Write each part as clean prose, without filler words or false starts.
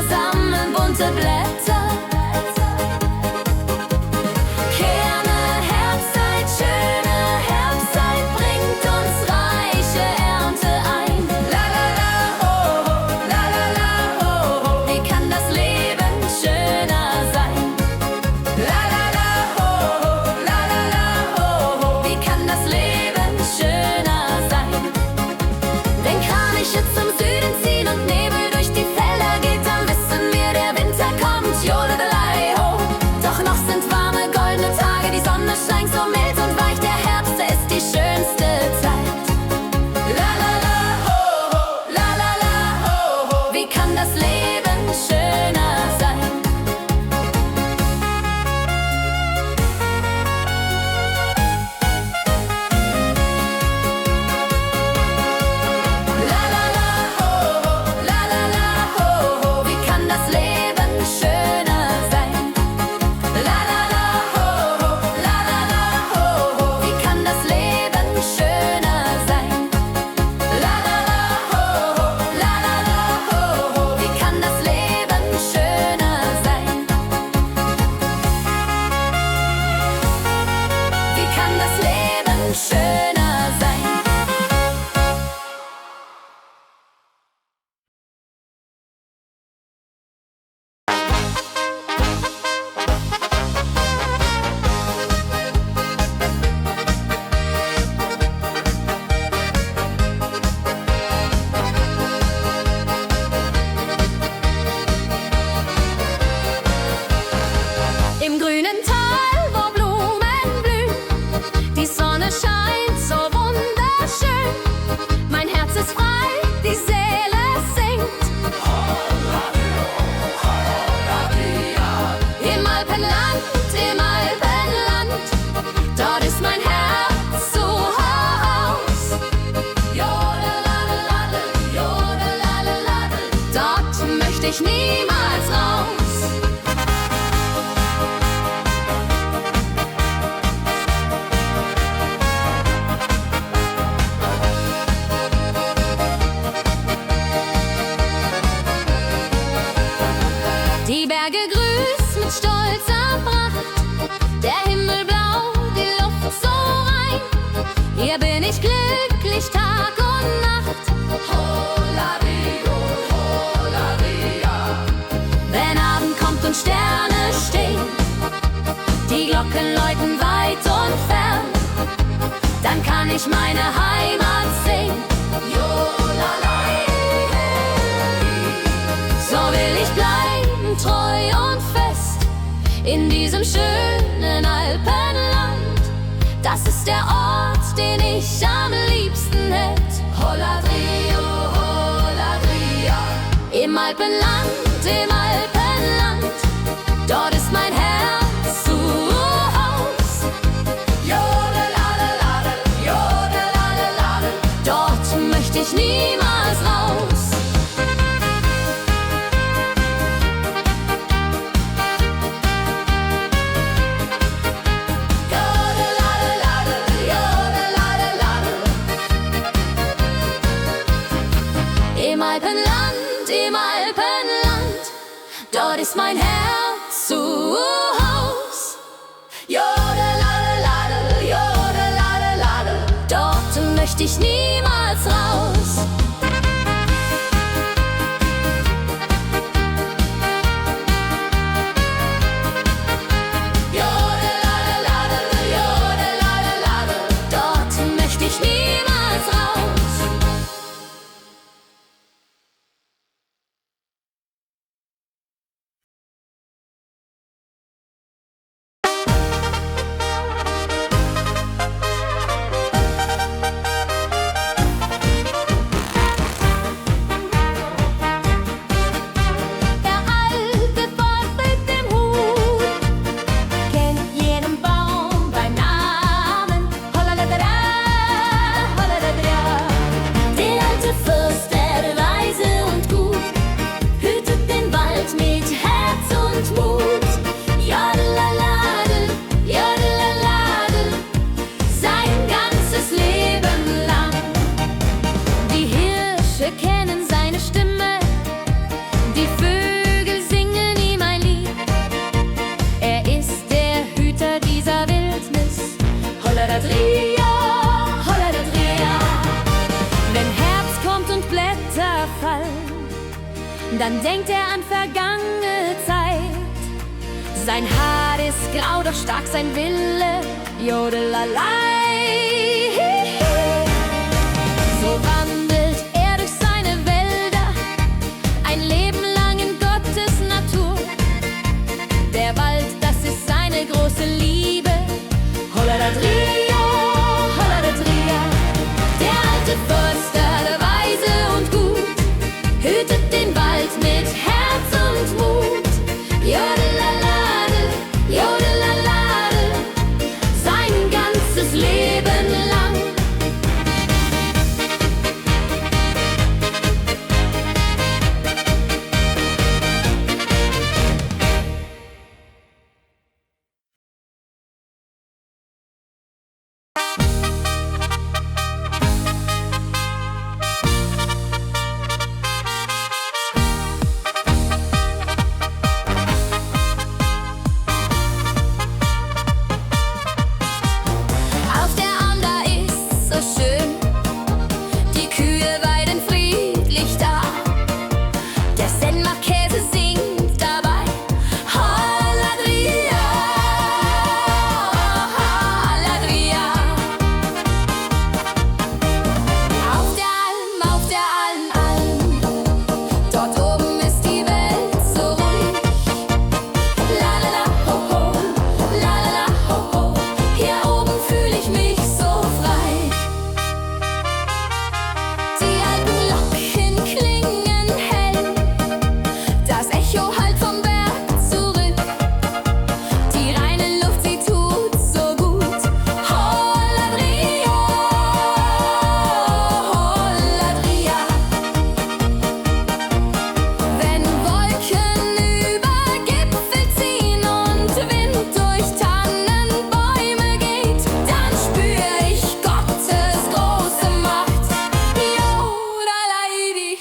sammeln bunte Blätter. Kerne, Herbstzeit, schöne Herbstzeit bringt uns reiche Ernte ein. La la la, oh, oh, la la la, oh, oh, wie kann das Leben schöner sein? La la la, oh, oh, la la la, oh, oh, wie kann das Leben schöner sein? Wenn Kraniche zum Süden ziehen und Nebel durch die Felder geht, dann wissen wir, der Winter kommt, jodelei ho. Doch noch sind warme, goldene Tage, die Sonne scheint so mild und weich, der Herbst, der ist die schönste Zeit. La la la, ho, ho, la la la, ho, ho, wie kann das Leben schöner sein? La la la, ho, ho, la la la, ho, ho, wie kann das Leben schöner sein? La la la, ho, ho, la la la, ho, ho, wie kann das Leben schöner sein? La la la, ho, ho, la la la, ho, ho, wie kann das Leben schöner sein? Wie kann das Leben schöner sein? Im grünen Tal, wo Blumen blühen, die Sonne scheint so wunderschön. Mein Herz ist frei, die Seele singt. Im Alpenland, dort ist mein Herz zu Haus. Jodeladeladel, jodeladeladel, dort möchte ich niemals raus. Die Berge grüßen mit stolzer Pracht, der Himmel blau, die Luft so rein. Hier bin ich glücklich Tag und Nacht. Holario, Holaria. Wenn Abend kommt und Sterne stehen, die Glocken läuten weit und fern, dann kann ich meine Heimat sehen. Jolalai. So will ich bleiben, treu und fest, in diesem schönen Alpenland. Das ist der Ort, den ich am liebsten hätt. Holadrio, Holadria. Im Alpenland, dort ist mein Herz zu Haus. Jodeladeladel, jodeladeladel, dort möchte ich niemals raus. Im Alpenland, dort ist mein Herz zu Haus. Jodeladeladel, jodeladeladel, dort möchte ich niemals raus. Jodeladeladel, jodeladeladel, dort möchte ich niemals raus. Dann denkt er an vergangene Zeit. Sein Haar ist grau, doch stark sein Wille. Jodelalei. So wandelt er durch seine Wälder, ein Leben lang in Gottes Natur. Der Wald, das ist seine große Liebe. Hollaladria, Hollaladria. Der alte Förster, der weise und gut, hütet den Wald mit Herz und Mut. Jodelalade, Jodelalade, sein ganzes Leben lang. Auf der Alm, da ist so schön, die Kühe weiden friedlich da. Der Senfkäse singt dabei. Hollaladria, Hollaladria. Auf der Alm, dort oben ist die Welt so ruhig. La la la ho ho, la la la ho ho. Hier oben fühl ich mich so frei. Die alten Glocken klingen hell, das Echo hallt vom Berg zurück. Die reine Luft, sie tut so gut. Hollaladria, Hollaladria. Wenn Wolken über Gipfel ziehen und Wind durch Tannenbäume geht, dann spür ich Gottes große Macht. Jodalaidi.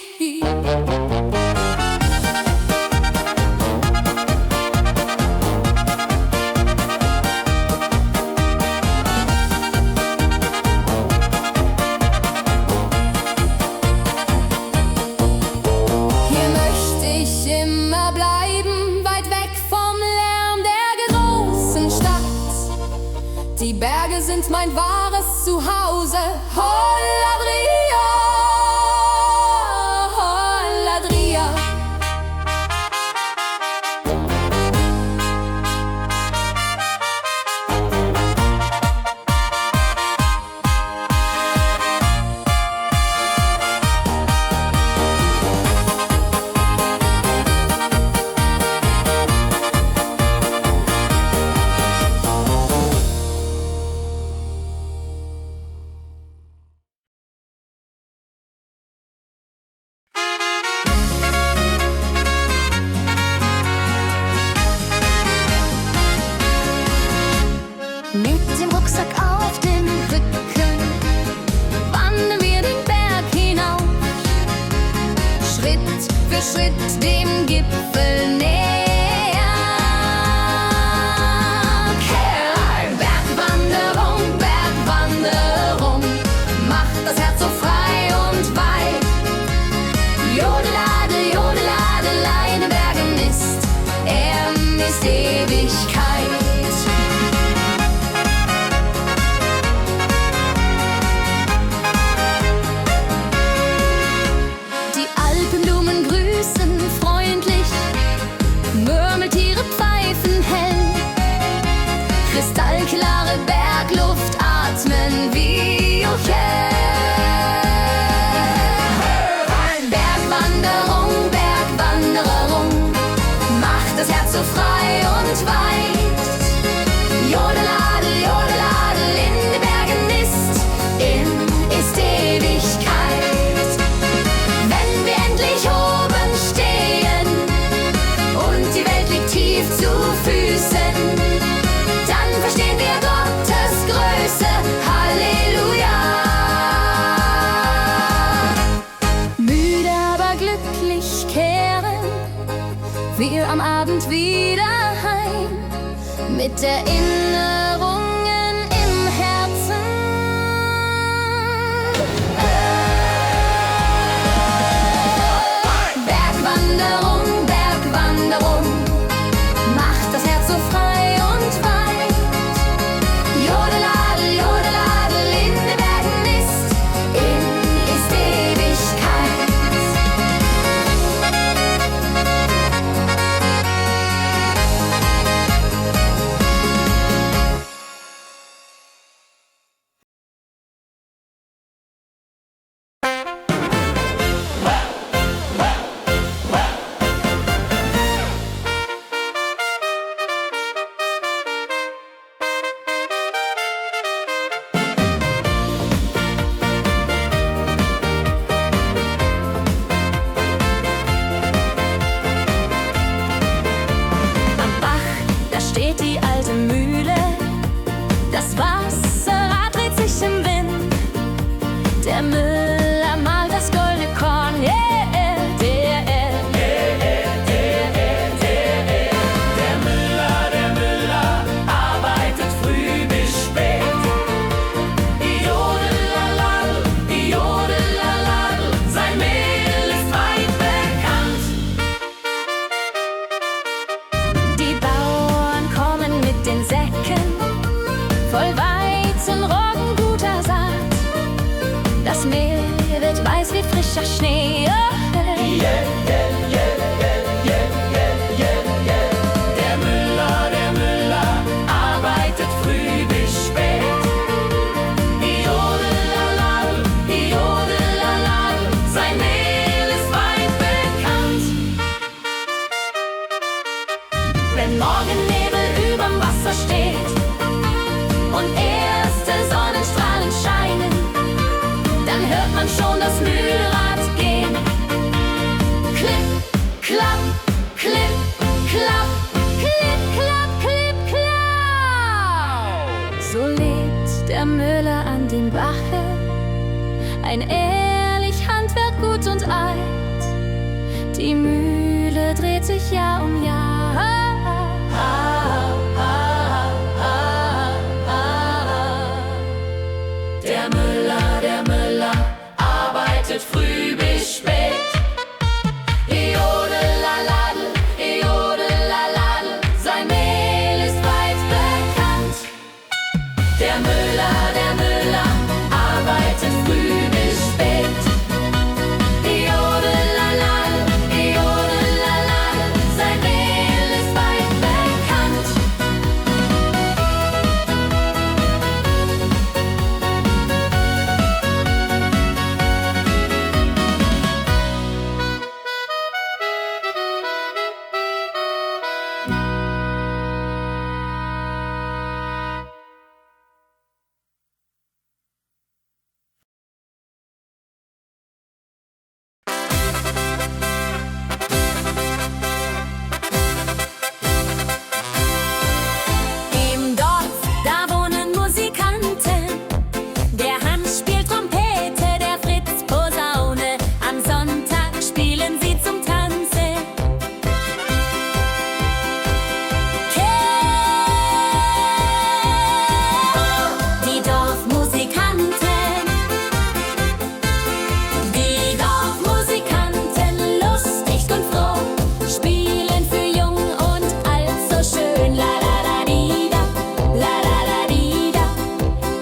Hier möchte ich immer bleiben, weit weg vom Lärm der großen Stadt. Die Berge sind mein wahres Zuhause. Hollaladria, Hollaladria. Mit dem Rucksack auf dem Rücken wandern wir den Berg hinauf. Schritt für Schritt dem Gipfel näher. Bergwanderung, macht das Herz so frei und weit. Jodelade, Jodeladelein, in den Bergen ist Ewigkeit. Die Alpenblumen grüßen freundlich, Murmeltiere pfeifen hell. Kristallklare Bergluft atmen wie Ochel. Bergwanderung, macht das Herz so frei und weit. Jodeladel, Jodeladel, in den Bergen ist Ewigkeit. Wenn wir endlich oben stehen und die Welt liegt tief zu Füßen, dann verstehen wir Gottes Größe. Halleluja. Müde, aber glücklich kehren wir am Abend wieder heim mit Erinnerungen im Herzen. Bergwanderung. Wenn Morgennebel überm Wasser steht und erste Sonnenstrahlen scheinen, dann hört man schon das Mühlrad gehen. Klipp, klapp, klipp, klapp, klipp, klapp, klipp, klapp. So lebt der Müller an dem Bache, ein ehrlich Handwerk gut und alt. Die Mühle dreht sich Jahr um Jahr. Der Müller arbeitet früh bis spät. Jodelaladel, jodelaladel, sein Mehl ist weit bekannt. Der Müller arbeitet früh bis spät. Jodelaladel, jodelaladel, sein Mehl ist weit bekannt. Im Dorf, da wohnen Musikanten. Der Hans spielt Trompete, der Fritz Posaune. Am Sonntag spielen sie zum Tanze. Die Dorfmusikanten. Die Dorfmusikanten, lustig und froh, spielen für jung und alt so schön. La la la di da, la la la di da.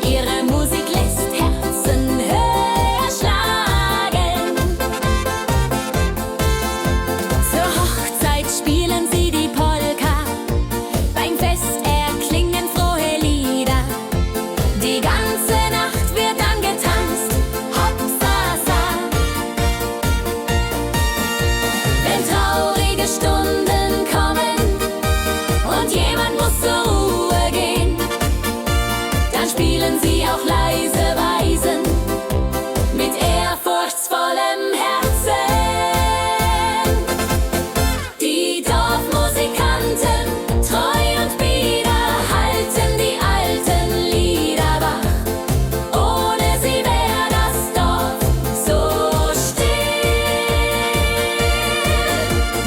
Ihre Musik lässt Herzen höher schlagen. Zur Hochzeit spielen sie die Polka, beim Fest erklingen frohe Lieder. Die ganze Nacht wird dann getanzt, Hopsasa. Wenn traurige Stunden kommen und jemand muss zur Ruhe gehen, dann spielen sie auch leise Weisen mit ehrfurchtsvollem Herzen. Die Dorfmusikanten, treu und bieder, halten die alten Lieder wach. Ohne sie wär das Dorf so still.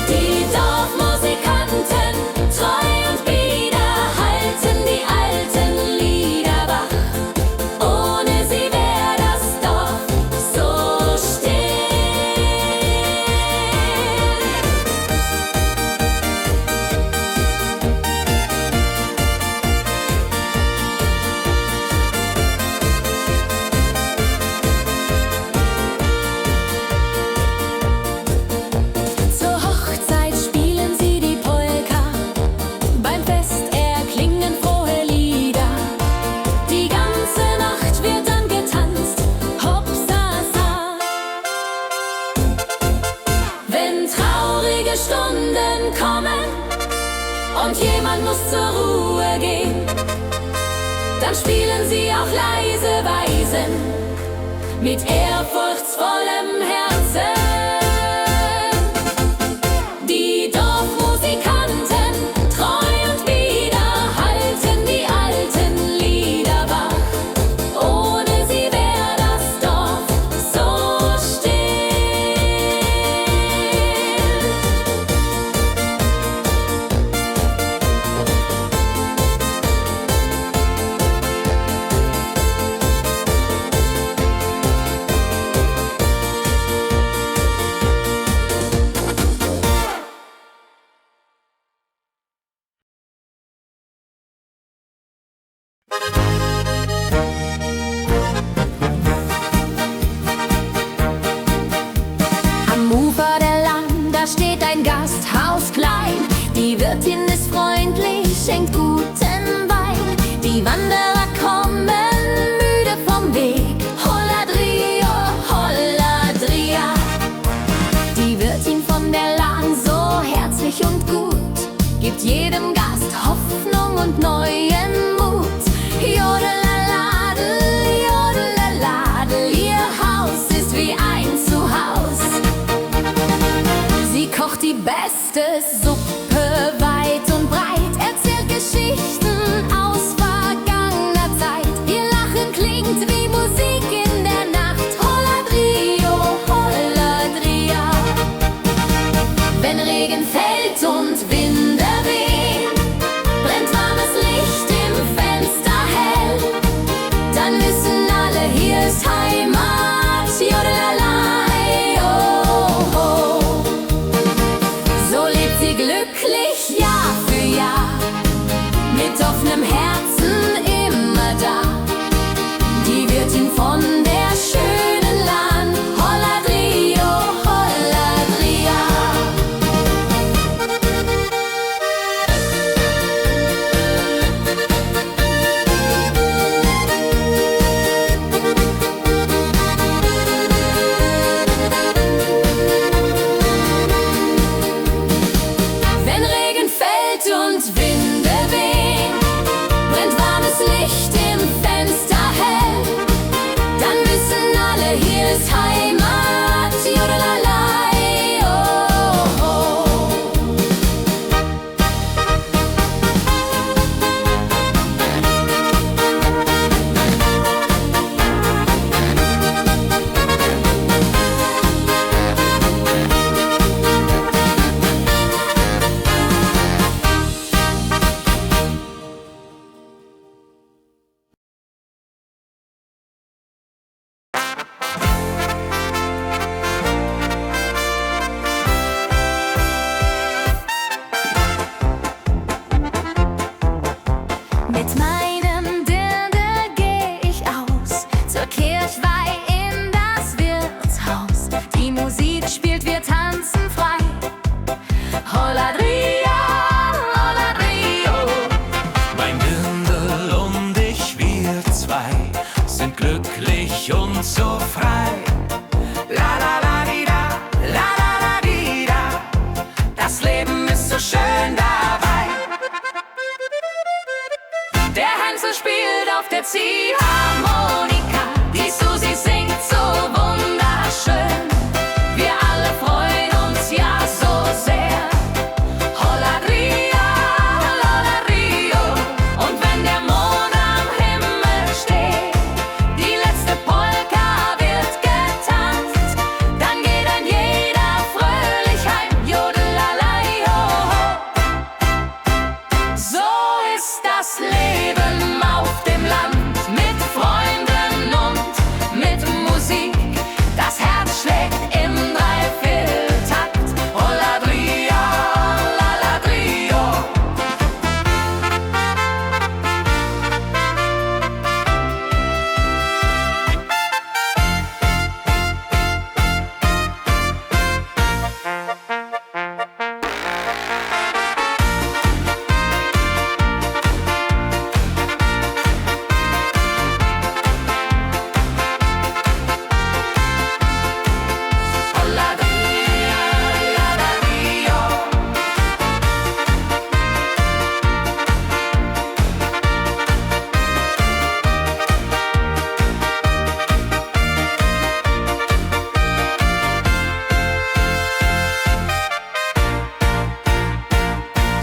Die Dorfmusikanten, treu und bieder, halten die alten Lieder wach. Ohne sie wär das Dorf so still. Zur Hochzeit spielen sie die Polka, beim Fest erklingen frohe Lieder. Die ganze Nacht wird dann getanzt, Hopsasa. Wenn traurige Stunden kommen und jemand muss zur Ruhe gehen, dann spielen sie auch leise Weisen mit ehrfurchtsvollem Herzen. Die Dorfmusikanten, treu und bieder, halten die alten Lieder wach. Ohne sie wär das Dorf so still. Am Ufer der Lahn, da steht ein Gasthaus klein. Die Wirtin ist freundlich, schenkt guten Wein. Die Wanderer kommen müde vom Weg. Holladrio, Holladria. Die Wirtin von der Lahn, so herzlich und gut, gibt gibt jedem Gast Hoffnung und neuen Mut. Jodelaladel, jodelaladel, ihr Haus ist wie ein Zuhause. Sie kocht die beste Suppe weit und breit, erzählt Geschichten aus vergangener Zeit. Ihr Lachen klingt wie Musik in der Nacht. Holladrio, Holladria. Wenn Regen fällt und Winde wehen, brennt warmes Licht im Fenster hell. Dann wissen alle, hier ist Heimat. Jodelalei, oh, oh. So lebt sie glücklich Jahr für Jahr, mit offenem Herzen immer da. Die Wirtin von der schönen Land. Holladrio, Holladria. Wenn Regen fällt und Winde wehen, brennt warmes Licht im Fenster hell. Dann wissen alle, hier ist Heimat. Jodelalei, oh, oh. Mit meinem Dirndl geh ich aus zur Kirchweih in das Wirtshaus. Die Musik spielt, wir tanzen frei. Holladria, Holladrio. Mein Dirndl und ich, wir zwei, sind glücklich und so frei. La la la di da, la la la di da. Das Leben ist so schön dabei. Der Hänsel spielt auf der Ziehharmonika, die Susi singt so wunderschön. Wir alle freuen uns ja so sehr. Holladria, Holladrio. Und wenn der Mond am Himmel steht, die letzte Polka wird getanzt, dann geht ein jeder fröhlich heim. Jodelalei, oh, oh. So ist das Leben auf dem Land, mit Freunden und mit Musik. Das Herz schlägt im Dreivierteltakt. Holladria, Holladrio. Holladria, Holladrio.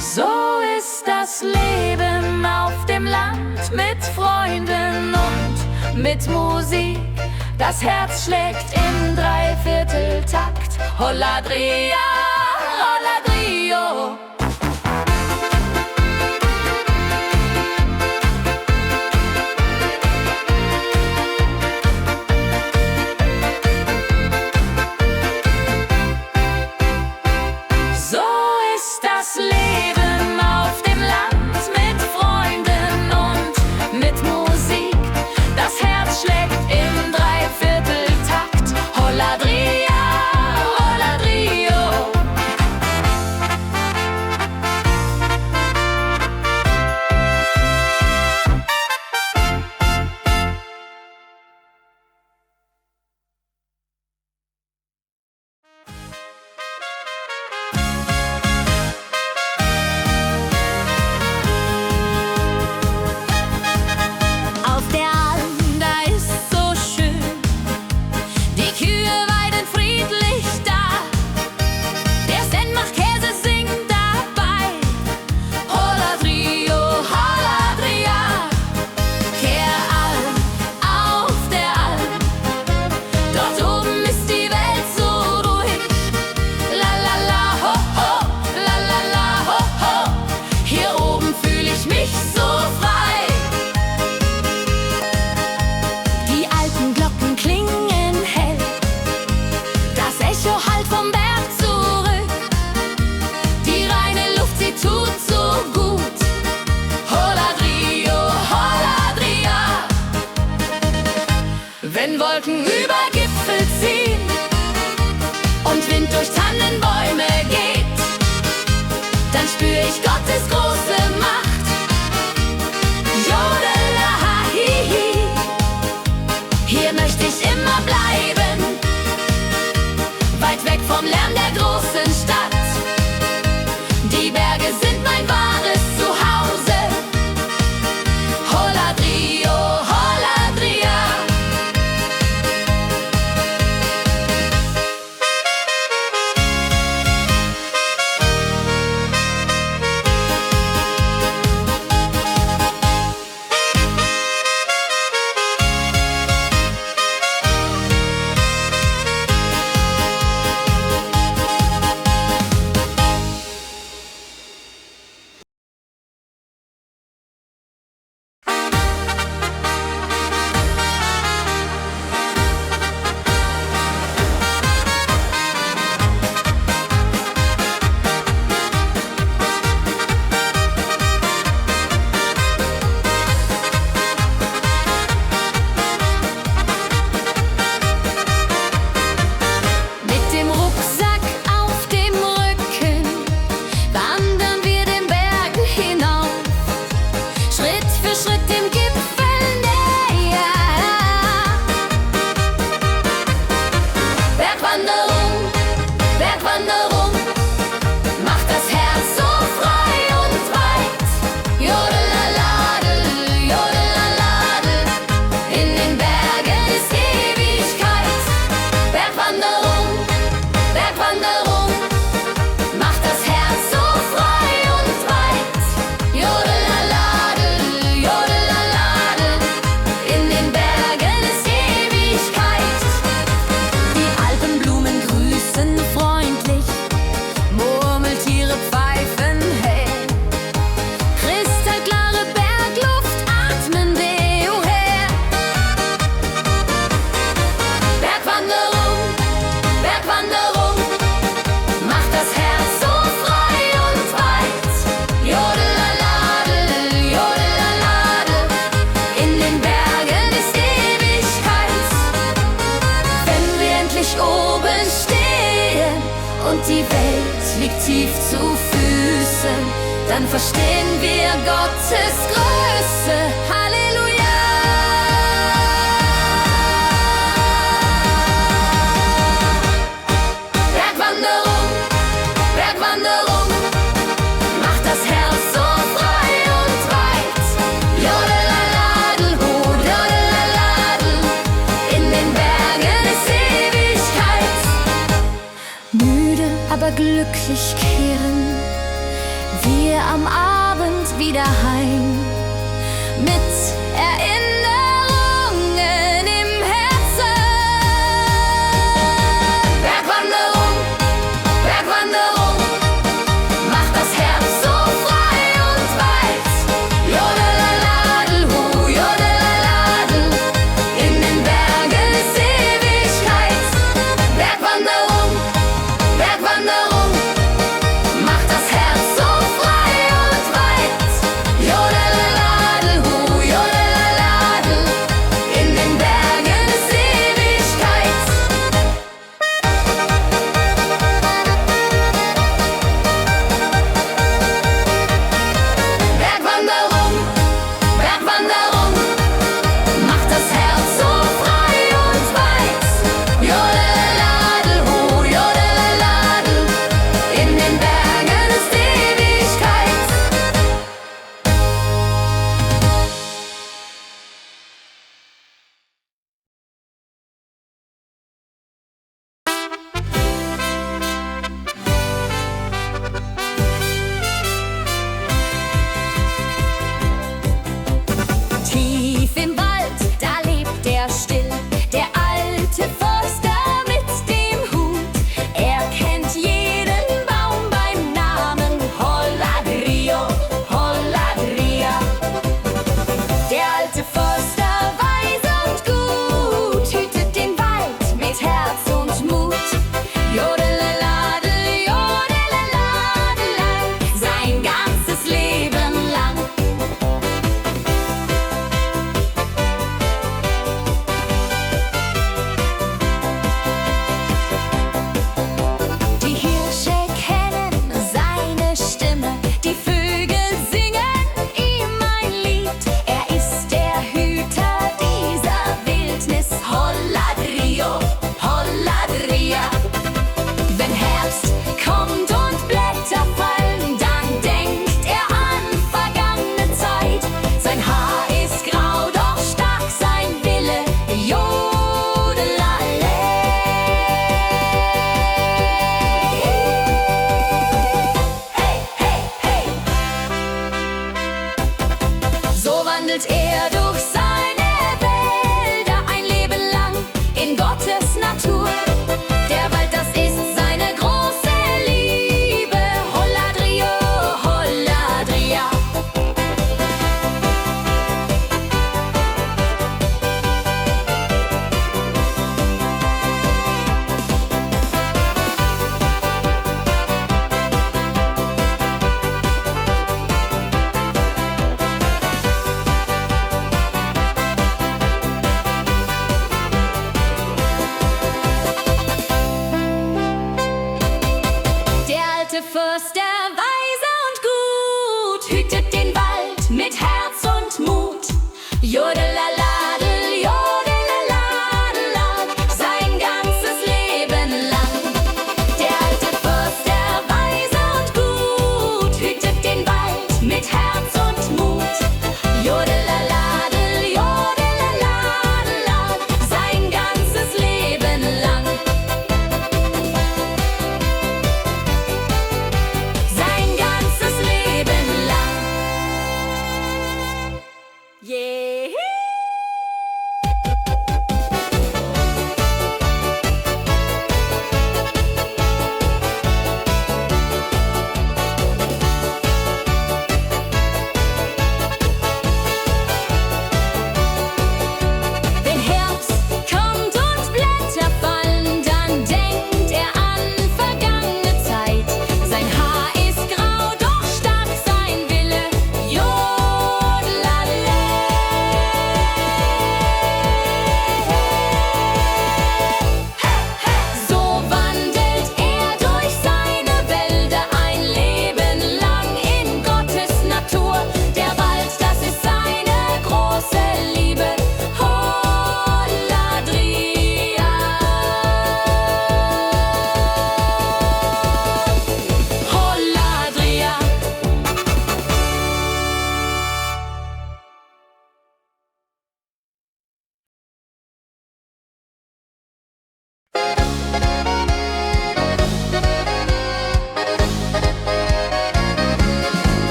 So ist das Leben auf dem Land, mit Freunden und mit Musik. Das Herz schlägt im Dreivierteltakt. Holladria, Holladrio. So ist das Leben auf dem Land, mit Freunden und mit Musik. Das Herz schlägt im Dreivierteltakt. Holladria, Holladrio. dann spür ich Gottes große Macht. Jodelahihi, hier möchte ich immer bleiben, weit weg vom Lärm der großen Stadt. Die Berge sind mein wahres Zuhause. Holadrio, Holadria. Die Welt liegt tief zu Füßen, dann verstehen wir Gottes Größe. Halleluja! Bergwanderung, Bergwanderung, macht das Herz so frei und weit. Jodelaladel, hu, jodelaladel, in den Bergen ist Ewigkeit. Müde, aber glücklich kehren wir am Abend wieder heim, mit Erinnerungen im Herzen. Bergwanderung, Bergwanderung, macht das Herz so frei und weit. Jodelaladel, hu, jodelaladel, in den Bergen ist Ewigkeit. Bergwanderung, Bergwanderung, macht das Herz so frei und weit. Jodelaladel, hu, jodelaladel.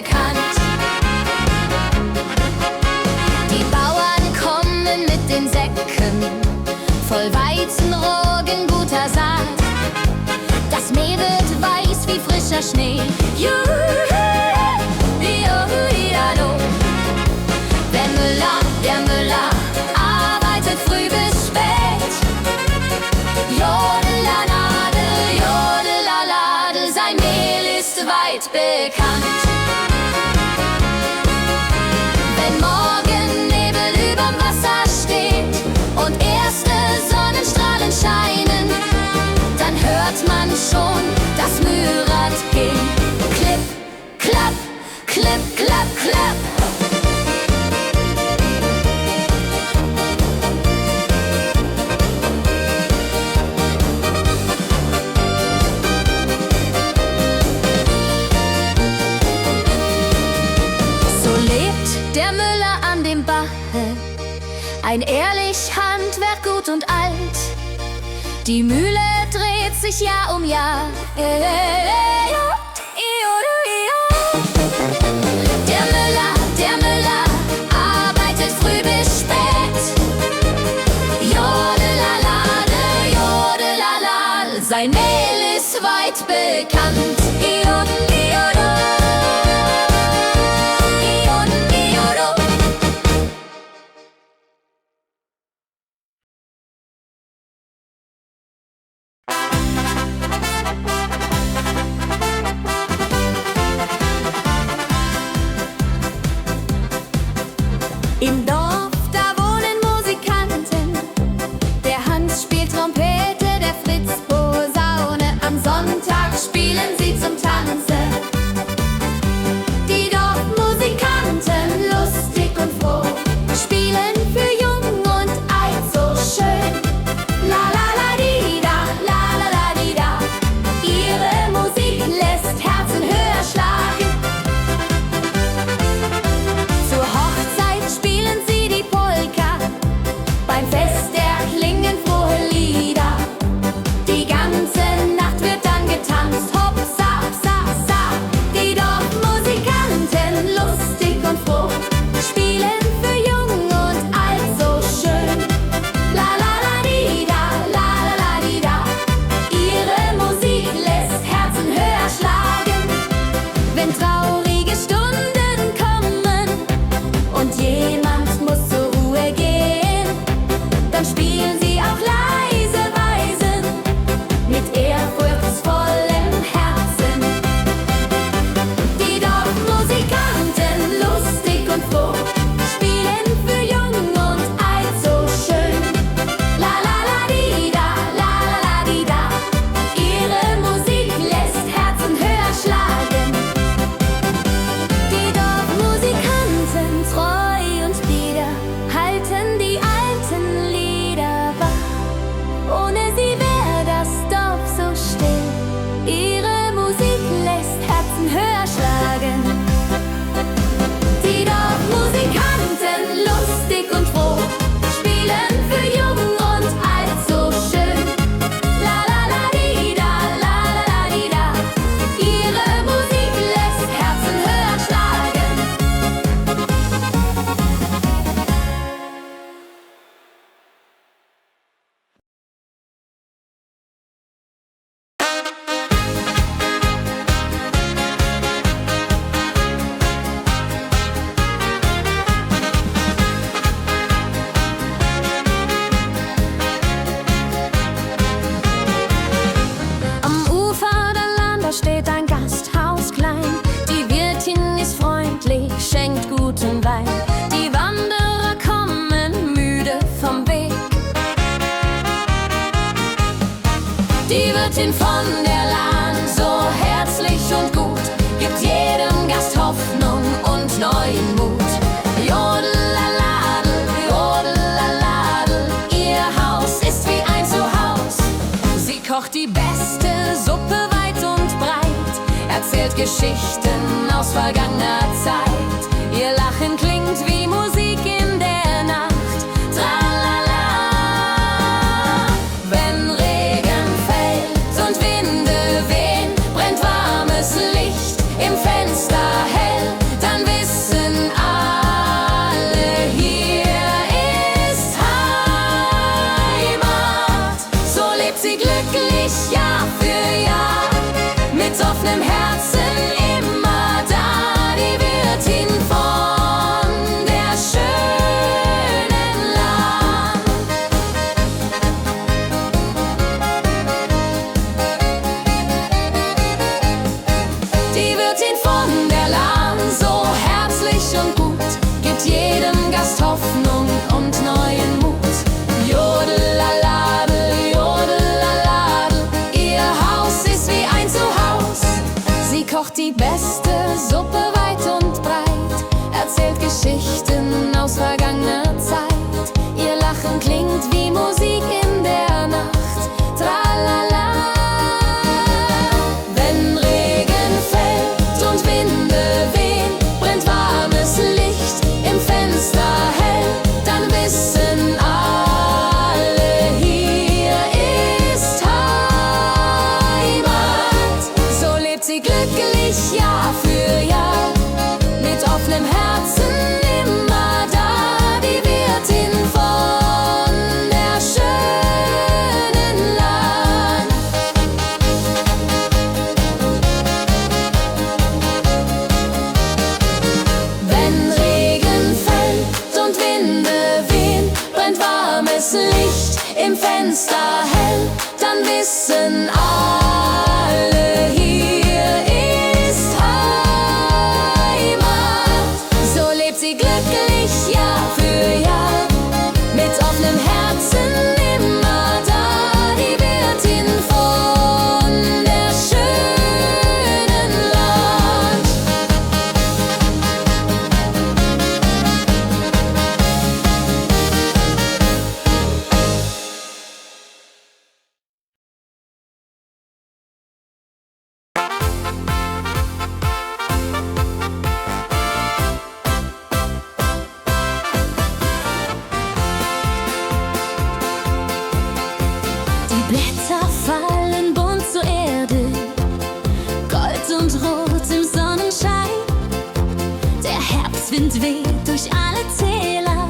bekannt. Die Bauern kommen mit den Säcken voll Weizenroggen, guter Saat. Das Meer wird weiß wie frischer Schnee. Der Müller arbeitet früh bis spät. Jodelalade, jodelalade, sein Mehl ist weit bekannt. Wenn Morgennebel überm Wasser steht und erste Sonnenstrahlen scheinen, dann hört man schon das Mühlrad gehen. Klipp, klapp, klipp, klapp, klapp. Der Müller an dem Bache, ein ehrlich Handwerk, gut und alt. Die Mühle dreht sich Jahr um Jahr. Der Müller arbeitet früh bis spät. Jodelalade, jodelalal, sein Mehl ist weit bekannt. Im Dorf, da wohnen Musikanten. Der Hans spielt Trompete, der Fritz Posaune. Am Sonntag spielen sie zum Tanze. Die Dorfmusikanten, lustig und froh, spielen für Jung und Alt so schön. La la la di da, la la la di da. Ihre Musik lässt Herzen höher schlagen. Zur Hochzeit spielen sie die Polka, beim Fest erklingen frohe Lieder. Die ganze Nacht wird dann getanzt, hopp, sa, sa, sa. Die Dorfmusikanten, lustig und froh, spielen für Jung und Alt so schön. La la la di da, la la la di da. Ihre Musik lässt Herzen höher schlagen. Wenn traurige Stunden kommen und jemand muss zur Ruhe gehen, dann spielen sie auch leise Weisen mit ehrfurchtsvollem Herzen. Die Dorfmusikanten, lustig und froh, spielen für Jung und Alt so schön. La la la di da, la la la di da. Ihre Musik lässt Herzen höher schlagen. Die Dorfmusikanten, treu und bieder, halten die alten Lieder wach. Ohne sie wär das Dorf so still. Ihre Musik lässt Herzen höher schlagen. Die Dorfmusikanten, lustig und froh, spielen für Jung und Alt so schön. La la la di da, la la la di da. Ihre Musik lässt Herzen höher schlagen. Am Ufer der Lahn, da steht ein Gasthaus klein. Die Wirtin ist freundlich, schenkt guten Wein. Die Wanderer kommen müde vom Weg. Die Wirtin von der Lahn, so herzlich und gut, gibt jedem Gast Hoffnung und neuen Mut. Jodelalade, jodelalade, ihr Haus ist wie ein Zuhaus. Sie kocht die beste Suppe weit und breit, erzählt Geschichten aus vergangener Zeit. Ihr Lachen klingt wie Musik in der Nacht. Tralala. Wenn Regen fällt und Winde wehen, brennt warmes Licht im Fenster hell. das Licht im Fenster hell, dann wissen alle, hier ist Heimat. So lebt sie glücklich Jahr für Jahr, mit offenem Herzen immer da. Die Wirtin von der schönen Land. Die Blätter fallen bunt zur Erde, Gold und Rot im Sonnenschein. Der Herbstwind weht durch alle Täler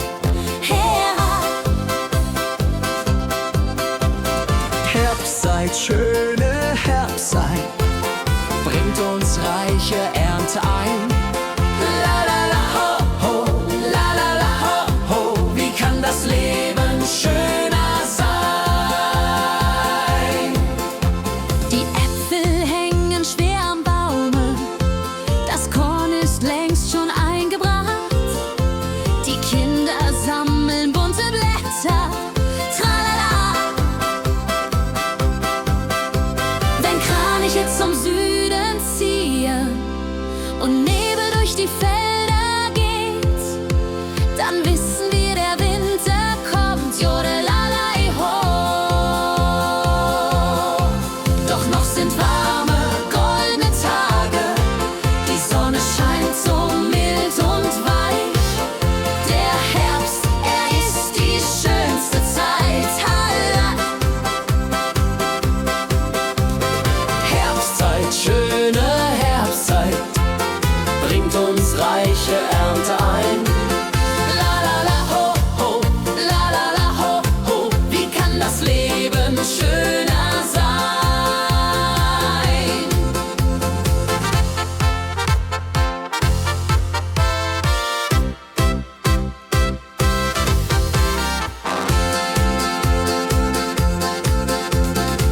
her. Herbstzeit, schöne Herbstzeit, bringt uns reiche Ernte ein. La la la ho ho, la la la ho ho, wie kann das Leben schöner sein? Die Äpfel hängen schwer am Baume, das Korn ist längst schon eingebracht. Die Kinder sammeln bunte Blätter, tralala. Wenn Kraniche zum Süden ziehen und Nebel durch die Felder geht, dann wissen wir, der Winter kommt. Jodelalai ho. Doch noch sind warme, goldene Tage. Die Sonne scheint so mild und weich. Der Herbst, er ist die schönste Zeit. Halla. Herbstzeit, schöne Herbstzeit, bringt uns reiche Ernte ein. La la la ho ho, la la la ho ho, wie kann das Leben schöner sein?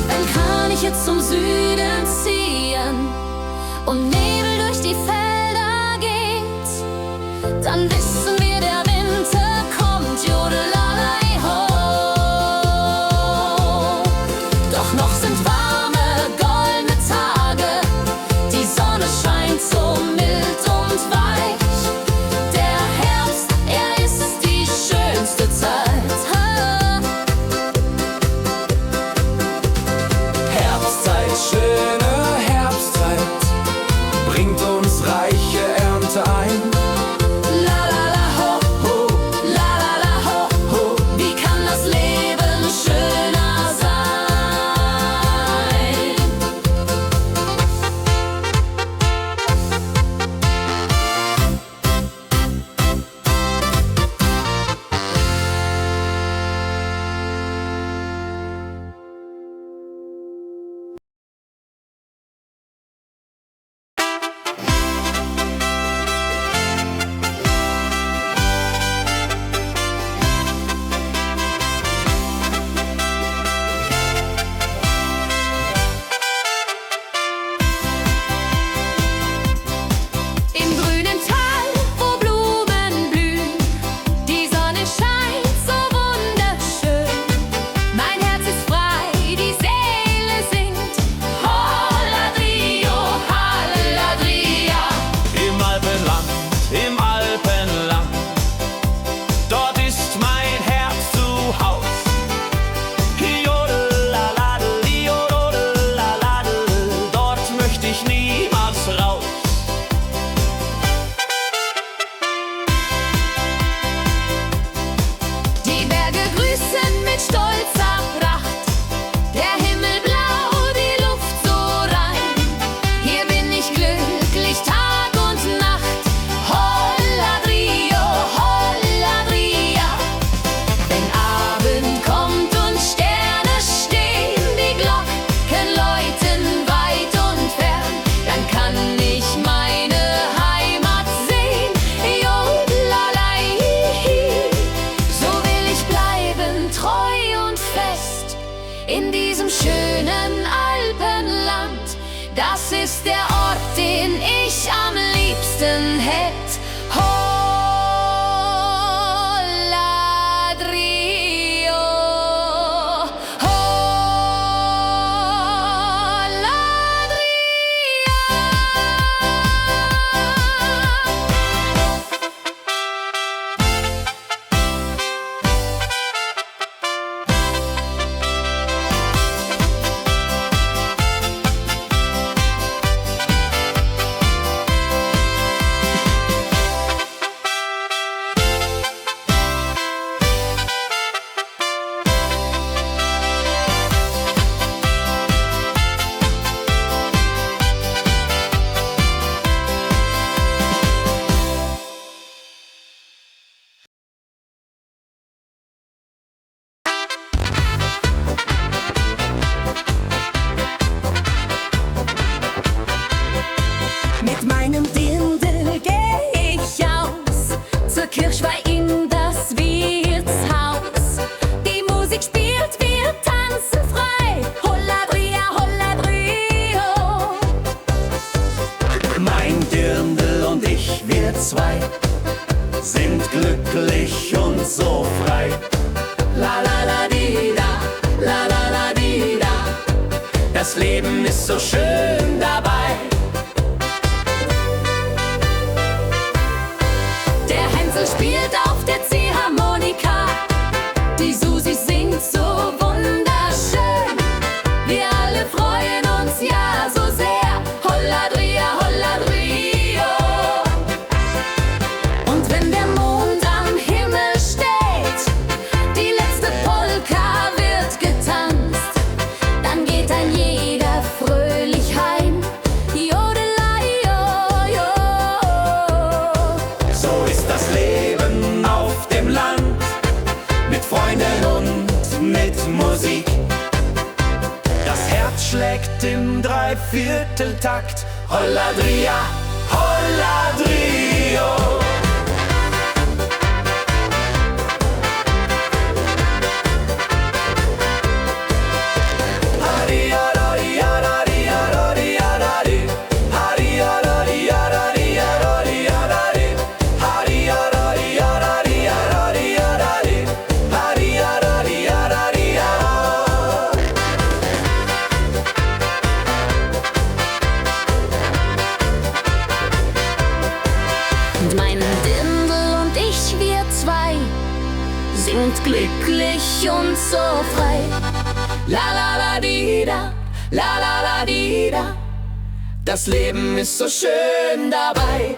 Wenn Kraniche zum Süden ziehen und Nebel durch die Felder geht, dann wissen wir, der Winter kommt. Jodelalai ho. Doch noch sind warme, goldene Tage. Die Sonne scheint so mild und weich. Der Herbst, er ist die schönste Zeit. Ha. Herbstzeit, schöne Herbstzeit, bringt uns reiche Ernte ein. La la la ho ho, la la la ho ho, wie kann das Leben schöner sein? Im grünen Tal, wo Blumen blühen, die Sonne scheint so wunderschön. Mein Herz ist frei, die Seele singt. Holladrio, Halladria. Im Alpenland, im Alpenland, dort ist mein Herz zu Haus. Jodelaladel, jodelaladel, dort möchte ich niemals raus. Die Berge grüßen mit stolzer Pracht, der Himmel blau, die Luft so rein. Hier bin ich glücklich Tag und Nacht. Holladrio, Holladria. Wenn Abend kommt und Sterne stehen, die Glocken läuten weit und fern, dann kann ich meine Heimat sehen. Jodelalai, so will ich bleiben treu schönsten Hit. Holladrio, Mit meinem Dirndl geh ich aus zur Kirchweih in das Wirtshaus. Die Musik spielt, wir tanzen frei. Holladria, Holladrio. Mein Dirndl und ich, wir zwei, sind glücklich und so frei. La la la di da, la la la di da. Das Leben ist so schön dabei. Der Hänsel spielt auf der Ziehharmonika. Die Susi singt so wunderschön. Wir alle freuen uns ja so sehr. Holladria, Holladrio. Und wenn der Mond am Himmel steht, die letzte Polka wird getanzt, dann geht ein jeder fröhlich heim. Jodelei, jo, jo. So ist das Leben auf dem Land, mit Freunden und mit Musik. Das Herz schlägt im Dreivierteltakt. Holladria, Holladrio. Und mein Dirndl und ich, wir zwei, sind glücklich und so frei. La la la di da, la la la di da. Das Leben ist so schön dabei.